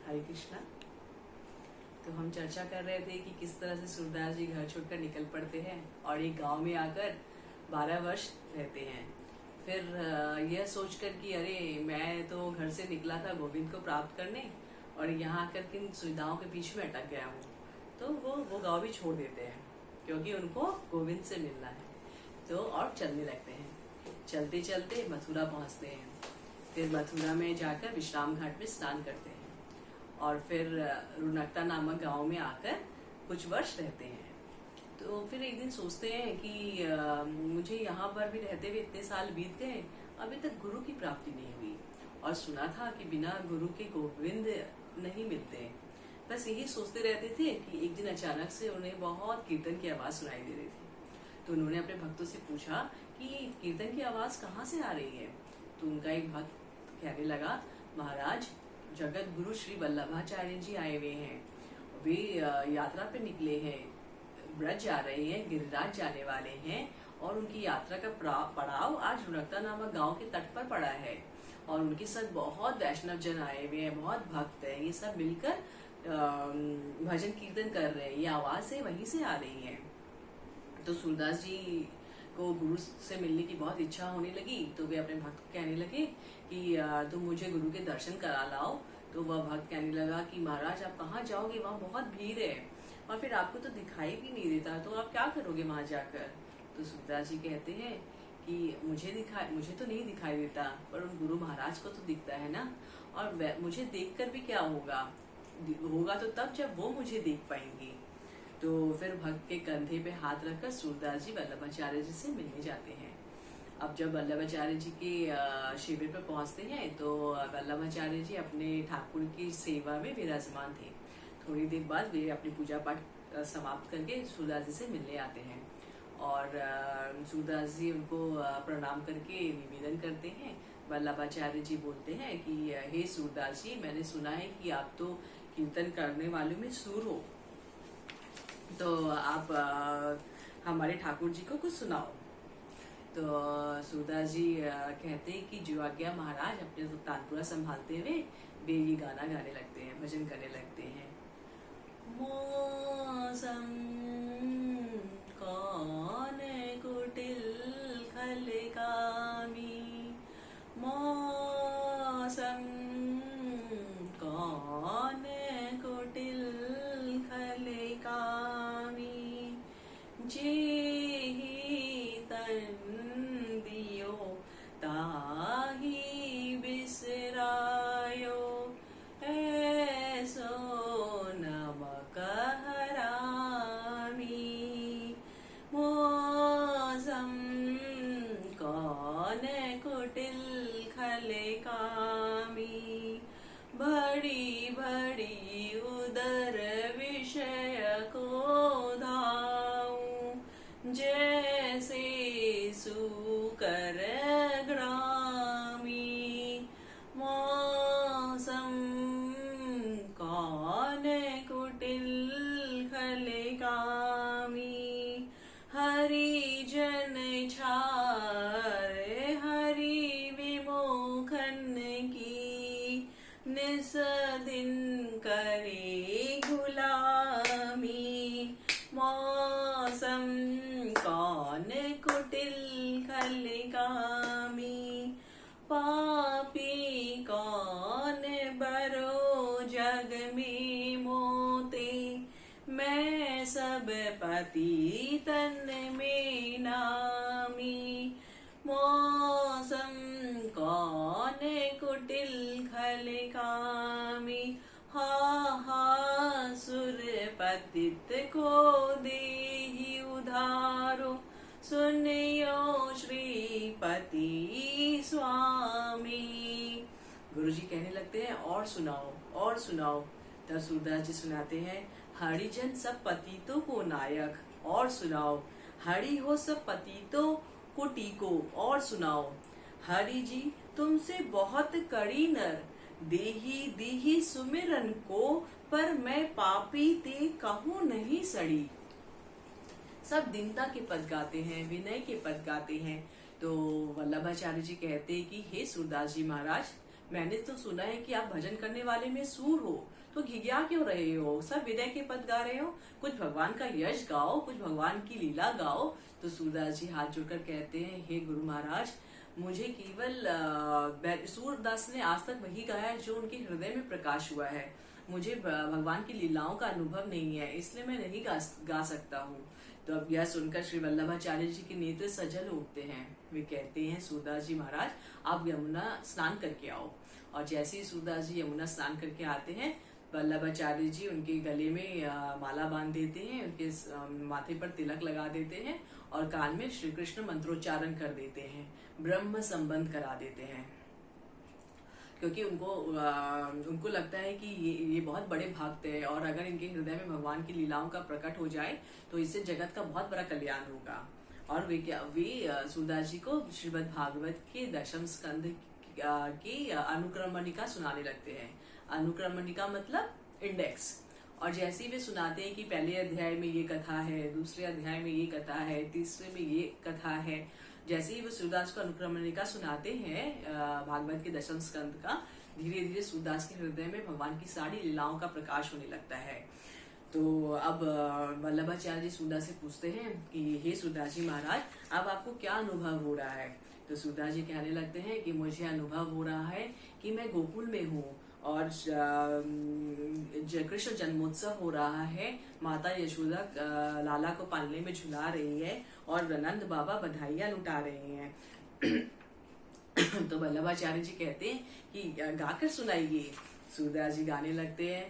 हरे कृष्णा। तो हम चर्चा कर रहे थे कि किस तरह से सूरदास जी घर छोड़कर निकल पड़ते हैं और एक गांव में आकर 12 वर्ष रहते हैं। फिर यह सोचकर कि अरे मैं तो घर से निकला था गोविंद को प्राप्त करने और यहाँ आकर किन सुविधाओं के पीछे में अटक गया हूँ, तो वो गांव भी छोड़ देते हैं क्योंकि उनको गोविंद से मिलना है। तो और चलने लगते हैं। चलते चलते मथुरा पहुँचते हैं। फिर मथुरा में जाकर विश्राम घाट में स्नान करते हैं और फिर रुनकता नामक गांव में आकर कुछ वर्ष रहते हैं। तो फिर एक दिन सोचते हैं कि मुझे यहाँ पर भी रहते हुए इतने साल बीत गए, अभी तक गुरु की प्राप्ति नहीं हुई और सुना था कि बिना गुरु के गोविंद नहीं मिलते। बस यही सोचते रहते थे कि एक दिन अचानक से उन्हें बहुत कीर्तन की आवाज सुनाई दे रही थी। तो उन्होंने अपने भक्तों से पूछा कि कीर्तन की आवाज कहाँ से आ रही है। तो उनका एक भक्त कहने लगा, महाराज जगत गुरु श्री वल्लभाचार्य जी आए हुए हैं, वे यात्रा पे निकले हैं, ब्रज जा रहे हैं, गिरिराज जाने वाले हैं और उनकी यात्रा का पड़ाव आज रुनकता नामक गांव के तट पर पड़ा है और उनके साथ बहुत वैष्णव जन आए हुए हैं, बहुत भक्त हैं, ये सब मिलकर भजन कीर्तन कर रहे हैं, ये आवाजें वहीं से आ रही हैं। तो सूरदास जी को गुरु से मिलने की बहुत इच्छा होने लगी, तो वे अपने भक्त को कहने लगे कि तुम मुझे गुरु के दर्शन करा लाओ। तो वह भक्त कहने लगा कि महाराज आप कहाँ जाओगे, वहाँ बहुत भीड़ है और फिर आपको तो दिखाई भी नहीं देता, तो आप क्या करोगे वहां जाकर। तो सूरदास जी कहते हैं कि मुझे तो नहीं दिखाई देता, पर उन गुरु महाराज को तो दिखता है ना, और मुझे देखकर भी क्या होगा तो तब जब वो मुझे देख पाएंगे। तो फिर भक्त के कंधे पे हाथ रखकर सूरदास जी वल्लभाचार्य जी से मिलने जाते हैं। अब जब वल्लभाचार्य जी के शिविर पर पहुंचते हैं तो वल्लभाचार्य जी अपने ठाकुर की सेवा में विराजमान थे। थोड़ी देर बाद वे अपनी पूजा पाठ समाप्त करके सूरदास जी से मिलने आते हैं और सूरदास जी उनको प्रणाम करके निवेदन करते हैं। वल्लभाचार्य जी बोलते हैं कि हे सूरदास जी, मैंने सुना है कि आप तो कीर्तन करने वालों में सूर हो, तो आप हमारे ठाकुर जी को कुछ सुनाओ। तो सूरदास जी कहते हैं कि जो आज्ञा महाराज। अपने तानपुरा संभालते हुए वे ये गाना गाने लगते हैं, भजन करने लगते हैं। मौसम कौन कुटिल खलकामी, मौसम कौन कुटिल खलकामी, जेहि तन दियो ताहि बिसरायो, ऐसो नमक हरामी। मौसम कौन कुटिल खलकामी, बड़ी बड़ी उदर विषय को धाऊं, जैसे सूकर ग्रामी। मौसम कौन कुटिल खलकामी, हरिजन छार हरि विमोखन की, निस दिन करे गुलामी। मौसम कौन कुटिल खलकामी, पापी कौन बरो जग में मोते, मैं सब पतितन में नामी। मौसम कौन कुटिल खलकामी, हा हा सुर पतित को देहि उधारो, सुनियो श्रीपति स्वामी। गुरु जी कहने लगते हैं और सुनाओ और सुनाओ। तब सूरदास जी सुनाते हैं, हरिजन सब पतितों को नायक, और सुनाओ। हरि हो सब पतितों को टीको, और सुनाओ। हरि जी तुमसे बहुत कड़ी नर, देही दीही सुमिरन को, पर मैं पापी ते कहूँ नहीं सड़ी। सब दीनता के पद गाते हैं, विनय के पद गाते हैं। तो वल्लभाचार्य जी कहते हैं कि हे सूरदास जी महाराज, मैंने तो सुना है कि आप भजन करने वाले में सूर हो, तो घिघिया क्यों रहे हो? सब विदय के पद गा रहे हो, कुछ भगवान का यश गाओ, कुछ भगवान की लीला गाओ। तो सूरदास जी हाथ जोड़कर कहते हैं, हे गुरु महाराज, मुझे केवल सूरदास ने आज तक वही गाया है जो उनके हृदय में प्रकाश हुआ है। मुझे भगवान की लीलाओं का अनुभव नहीं है, इसलिए मैं नहीं गा सकता हूँ। तो अब यह सुनकर श्री वल्लभाचार्य जी के नेत्र सजल उठते हैं। वे कहते हैं, सूरदास जी महाराज, आप यमुना स्नान करके आओ। और जैसे ही सूरदास जी यमुना स्नान करके आते हैं, वल्लभाचार्य जी उनके गले में माला बांध देते हैं, उनके माथे पर तिलक लगा देते हैं और कान में श्री कृष्ण मंत्रोच्चारण कर देते हैं, ब्रह्म संबंध करा देते हैं। क्योंकि उनको लगता है कि ये बहुत बड़े भक्त है और अगर इनके हृदय में भगवान की लीलाओं का प्रकट हो जाए तो इससे जगत का बहुत बड़ा कल्याण होगा। और वे सूरदास जी को श्रीमद् भागवत के दशम स्कंद की अनुक्रमणिका सुनाने लगते हैं। अनुक्रमणिका मतलब इंडेक्स। और जैसे ही वे सुनाते हैं कि पहले अध्याय में ये कथा है, दूसरे अध्याय में ये कथा है, तीसरे में ये कथा है, जैसे ही वो सूरदास को अनुक्रमणिका सुनाते हैं भागवत के दशम स्कंद का, धीरे धीरे सूरदास के हृदय में भगवान की सारी लीलाओं का प्रकाश होने लगता है। तो अब वल्लभाचार्य जी सूरदास से पूछते हैं कि हे सूरदास जी महाराज, अब आपको क्या अनुभव हो रहा है? तो सूरदास जी कहने लगते हैं कि मुझे अनुभव हो रहा है कि मैं गोकुल में हूँ और कृष्ण जन्मोत्सव हो रहा है। माता यशोदा लाला को पालने में झुला रही है और नंद बाबा बधाइयां लुटा रहे हैं। तो वल्लभाचार्य जी कहते हैं कि गाकर सुनाइए। सूरदास जी गाने लगते हैं,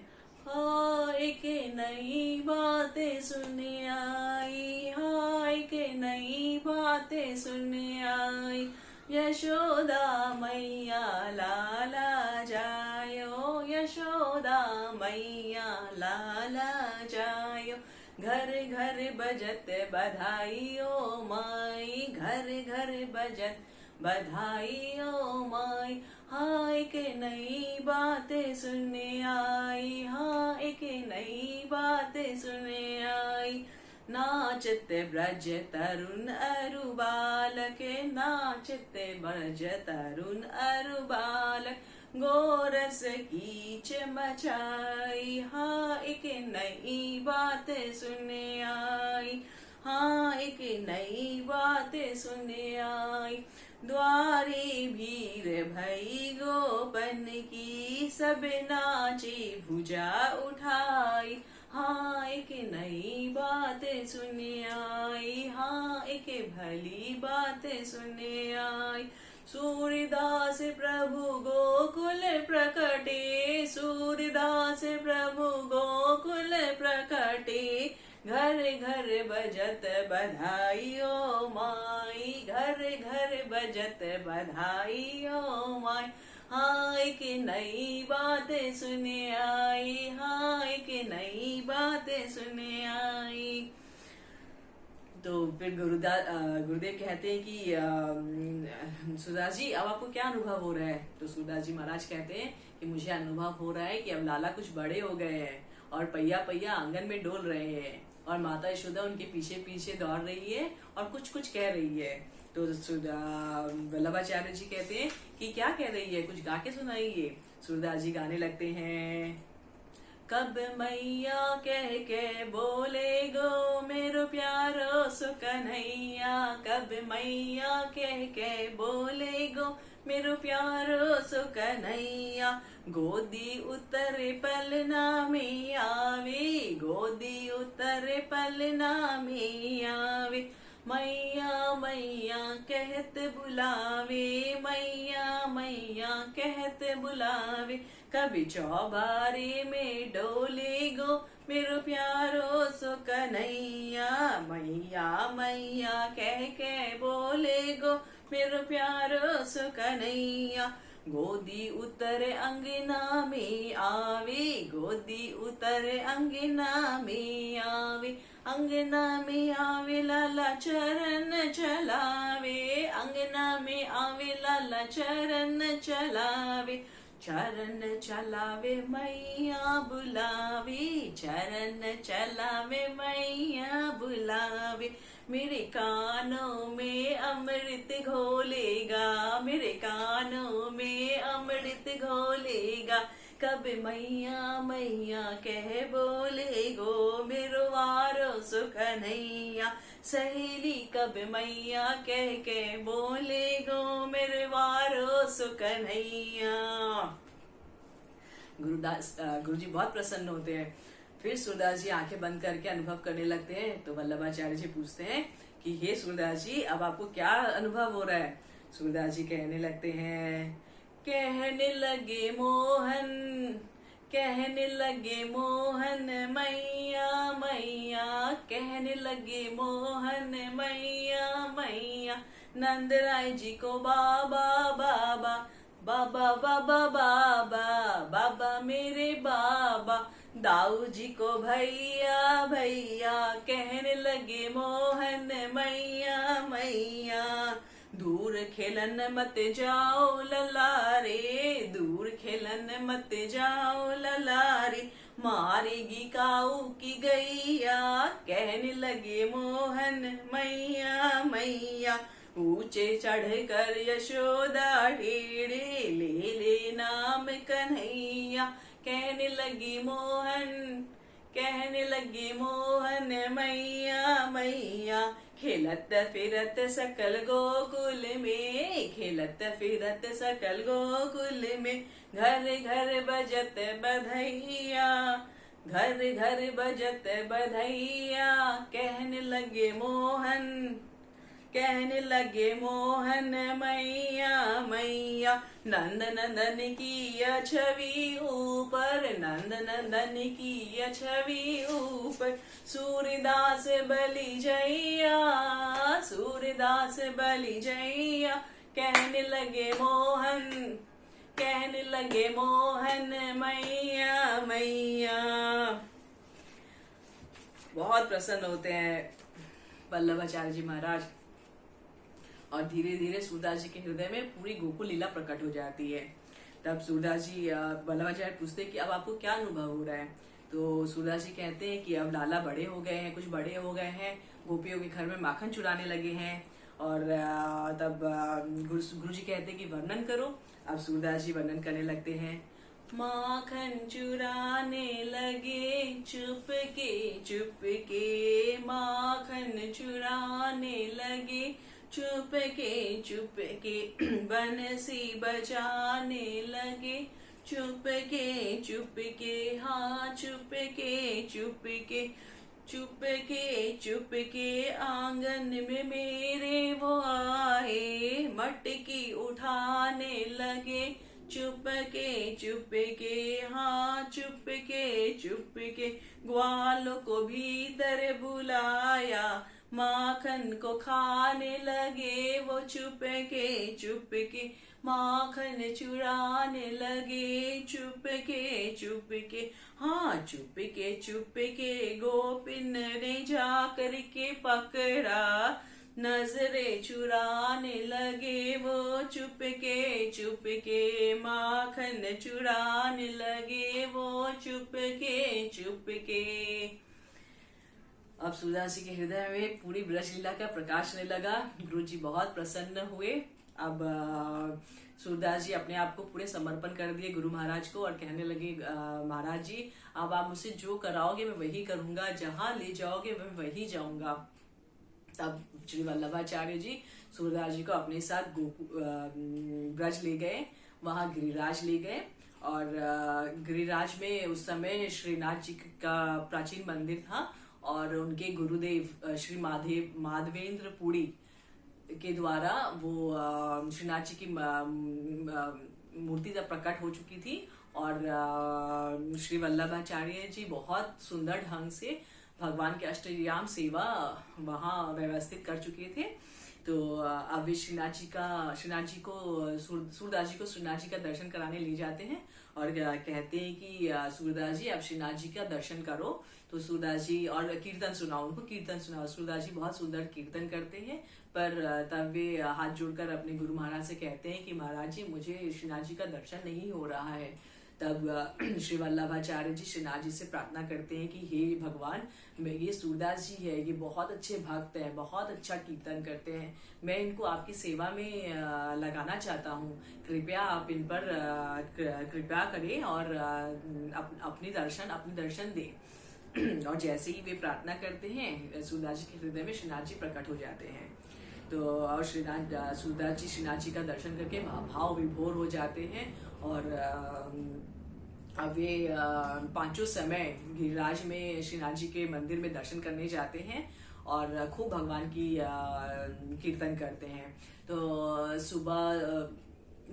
हाय के नई बातें सुने आई, हाय के नई बातें सुने आई, यशोदा मैया लाला जायो, यशोदा मैया लाला जायो, घर घर बजत बधाई ओ माई, घर घर बजत बधाई ओ माई, हाय के नई बातें सुनने आई, हाय के नई बातें सुनने आई, नाचत ब्रज तरुण अरु बालक, नाचत ब्रज तरुण अरु बालक, गोरस कीच मचाई, हाँ एक नई बात सुने आई, हाँ एक नई बात सुने आई, द्वारे भीड़ भई गोपन की, सब नाची भुजा उठाई, हाँ एक नई बात सुने आई, हाँ एक भली बात सुने आई, सूरदास प्रभु गोकुल प्रकटे, सूरदास प्रभु गोकुल प्रकटे, घर घर बजत बधाई ओ माई, घर घर बजत बधाई ओ माई, हाँ एक नई बात सुने आई, हाँ एक नई बात सुने आई। तो फिर गुरुदेव कहते हैं कि सूरदास जी अब आपको क्या अनुभव हो रहा है? तो सूरदास जी महाराज कहते हैं कि मुझे अनुभव हो रहा है कि अब लाला कुछ बड़े हो गए हैं और पहिया पहिया आंगन में डोल रहे हैं और माता यशोदा उनके पीछे पीछे दौड़ रही है और कुछ कुछ कह रही है। तो वल्लभाचार्य जी कहते हैं कि क्या कह रही है, कुछ गा के सुनाइए। सूरदास जी गाने लगते हैं, कब मैया कह के बोले गो मेरो प्यारो सो कन्हैया, कब मैया कह के बोले गो मेरो प्यारो सो कन्हैया, गोदी उतरे पलना में आवे, गोदी उतरे पलना में आवे, मैया मैया कहत बुलावे, मैया मैया कहत बुलावे, कभी चौबारे में डोले गो मेरो प्यारो सो कन्हैया, मैया मैया कह के बोले गो मेरो प्यारो सो कन्हैया, गोदी उतरे अंगना में आवे, गोदी उतरे अंगना में आवे, अंगना में आवे लाला चरण चलावे, अंगना में आवे लाला चरण चलावे, चरण चलावे मैया बुलावे, चरण चलावे मैया बुलावे, मेरे कानों में अमृत घोलेगा, मेरे कानों में अमृत घोलेगा, कब मैया मैया कह बोले गो, मेरो वारो सुकन्हैया, सहेली कब मैया कह के बोले गो, मेरे वारो सुकन्हैया। गुरुजी बहुत प्रसन्न होते हैं। फिर सूरदास जी आंखें बंद करके अनुभव करने लगते हैं। तो वल्लभाचार्य जी पूछते हैं कि हे सूरदास जी, अब आपको क्या अनुभव हो रहा है? सूरदास जी कहने लगते हैं, कहने लगे मोहन, कहने लगे मोहन मैया मैया, कहने लगे मोहन मैया मैया, नंद राय जी को बाबा बाबा, बाबा बाबा बाबा, बाबा मेरे बाबा, दाऊ जी को भैया भैया, कहने लगे मोहन मैया मैया, दूर खेलन मत जाओ ललारे, दूर खेलन मत जाओ ललारे, मारेगी काऊ की गैया, कहने लगे मोहन मैया मैया, ऊंचे चढ़ कर यशोदा ढेड़े, ले नाम कन्हैया, कहने लगी मोहन, कहने लगी मोहन मैया मैया, खेलत फिरत सकल गोकुल में, खेलत फिरत सकल गोकुल में, घर घर बजत बधैया, घर घर बजत बधैया, कहने लगे मोहन, कहने लगे मोहन मैया मैया, नंद नंदन की छवि ऊपर, नंद नंदन की छवि ऊपर, सूरदास बलि जैया, सूरदास बलि जैया, कहने लगे मोहन, कहने लगे मोहन मैया मैया। बहुत प्रसन्न होते हैं वल्लभाचार्य जी महाराज, और धीरे धीरे सूरदास जी के हृदय में पूरी गोकुल लीला प्रकट हो जाती है। तब सूरदास जी वल्लभाचार्य पूछते हैं कि अब आपको क्या अनुभव हो रहा है? तो सूरदास जी कहते हैं कि अब लाला बड़े हो गए हैं, कुछ बड़े हो गए हैं, गोपियों के घर में माखन चुराने लगे हैं। और तब गुरु जी कहते हैं कि वर्णन करो। अब सूरदास जी वर्णन करने लगते हैं, माखन चुराने लगे चुपके चुपके, माखन चुराने लगे चुपके चुपके, बंसी बजाने लगे चुपके चुपके, हाँ चुपके चुपके, चुपके चुपके, आंगन में मेरे वो आए, मटकी उठाने लगे चुपके चुपके, हाँ चुपके चुपके, ग्वालों को भीतर बुलाया, माखन को खाने लगे वो चुपके चुपके, माखन चुराने लगे चुपके चुपके, हाँ चुपके चुपके, गोपिन ने जाकर के पकड़ा, नजरे चुराने लगे वो चुपके चुपके, माखन चुराने लगे वो चुपके चुपके। अब सूरदास जी के हृदय में पूरी ब्रज लीला का प्रकाश होने लगा। गुरु जी बहुत प्रसन्न हुए। अब सूरदास जी अपने आप को पूरे समर्पण कर दिए गुरु महाराज को और कहने लगे, महाराज जी अब आप मुझसे जो कराओगे मैं वही करूंगा, जहां ले जाओगे मैं वही जाऊंगा। तब श्री वल्लभाचार्य जी सूरदास जी को अपने साथ ब्रज ले गए, वहां गिरिराज ले गए। और गिरिराज में उस समय श्रीनाथ जी का प्राचीन मंदिर था और उनके गुरुदेव श्री माधवेंद्र पुरी के द्वारा वो श्रीनाथ जी की मूर्ति तब प्रकट हो चुकी थी। और श्री वल्लभाचार्य जी बहुत सुंदर ढंग से भगवान के अष्टयाम सेवा वहां व्यवस्थित कर चुके थे। तो अब वे श्रीनाथ जी को सूरदास जी को श्रीनाथ जी का दर्शन कराने ले जाते हैं और कहते हैं कि सूरदास जी आप श्रीनाथ जी का दर्शन करो। तो सूरदास जी और कीर्तन सुनाओ, उनको कीर्तन सुनाओ। सूरदास जी बहुत सुंदर कीर्तन करते हैं, पर तब वे हाथ जोड़कर अपने गुरु महाराज से कहते हैं कि महाराज जी, मुझे श्रीनाथ जी का दर्शन नहीं हो रहा है। तब श्री वल्लभाचार्य जी श्रीनाथ जी से प्रार्थना करते हैं कि हे भगवान, ये सूरदास जी है, ये बहुत अच्छे भक्त हैं, बहुत अच्छा कीर्तन करते हैं, मैं इनको आपकी सेवा में लगाना चाहता हूँ, कृपया आप इन पर कृपा करें और अपनी दर्शन दें। और जैसे ही वे प्रार्थना करते हैं, सूरदास जी के हृदय में श्रीनाथ जी प्रकट हो जाते हैं। तो और सूरदास जी श्रीनाथ जी का दर्शन करके भाव विभोर हो जाते हैं और अब वे पांचों समय गिरिराज में श्रीनाथ जी के मंदिर में दर्शन करने जाते हैं और खूब भगवान की कीर्तन करते हैं। तो सुबह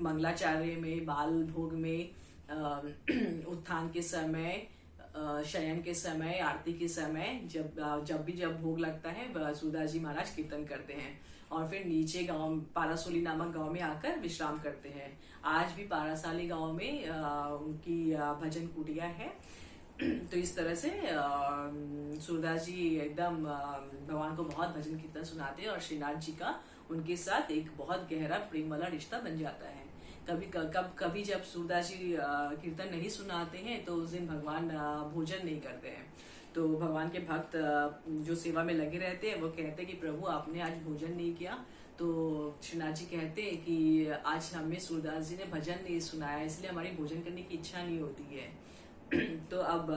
मंगलाचार्य में, बाल भोग में, उत्थान के समय, शयन के समय, आरती के समय, जब भोग लगता है, सूरदास जी महाराज कीर्तन करते हैं और फिर नीचे गांव पारासोली नामक गांव में आकर विश्राम करते हैं। आज भी पारासाली गांव में उनकी भजन कुटिया है। तो इस तरह से सूरदास जी एकदम भगवान को बहुत भजन कीर्तन सुनाते हैं और श्रीनाथ जी का उनके साथ एक बहुत गहरा प्रेम वाला रिश्ता बन जाता है। कभी जब सूरदास जी कीर्तन नहीं सुनाते हैं तो उस दिन भगवान भोजन नहीं करते हैं। तो भगवान के भक्त जो सेवा में लगे रहते हैं वो कहते हैं कि प्रभु, आपने आज भोजन नहीं किया। तो श्रीनाथ जी कहते हैं कि आज हमें सूरदास जी ने भजन नहीं सुनाया, इसलिए हमारी भोजन करने की इच्छा नहीं होती है। तो अब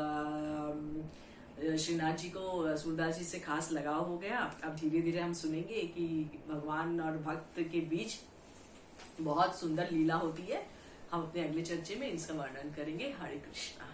श्रीनाथ जी को सूरदास जी से खास लगाव हो गया। अब धीरे धीरे हम सुनेंगे कि भगवान और भक्त के बीच बहुत सुंदर लीला होती है। हम अपने अगले चर्चे में इसका वर्णन करेंगे। हरे कृष्णा।